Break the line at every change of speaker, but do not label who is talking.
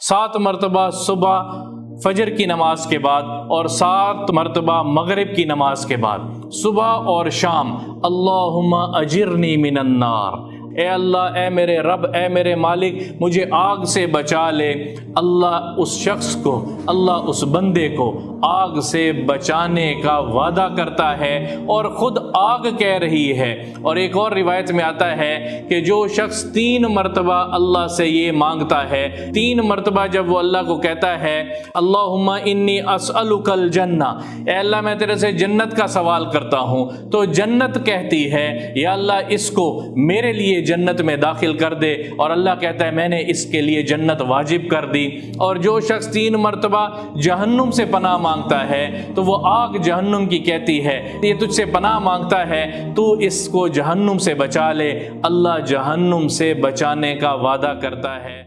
7 مرتبہ صبح فجر کی نماز کے بعد اور 7 مرتبہ مغرب کی نماز کے بعد، صبح اور شام، اللہم اجرنی من النار، اے اللہ، اے میرے رب، اے میرے مالک، مجھے آگ سے بچا لے۔ اللہ اس شخص کو، اللہ اس بندے کو آگ سے بچانے کا وعدہ کرتا ہے اور خود آگ کہہ رہی ہے۔ اور ایک اور روایت میں آتا ہے کہ جو شخص 3 مرتبہ اللہ سے یہ مانگتا ہے، 3 مرتبہ جب وہ اللہ کو کہتا ہے اللہم انی اسألک الجنہ، اے اللہ میں تیرے سے جنت کا سوال کرتا ہوں، تو جنت کہتی ہے یا اللہ اس کو میرے لیے جنت میں داخل کر دے، اور اللہ کہتا ہے میں نے اس کے لیے جنت واجب کر دی۔ اور جو شخص 3 مرتبہ جہنم سے پناہ مانگتا ہے تو وہ آگ جہنم کی کہتی ہے یہ تجھ سے پناہ مانگتا ہے، تو اس کو جہنم سے بچا لے۔ اللہ جہنم سے بچانے کا وعدہ کرتا ہے۔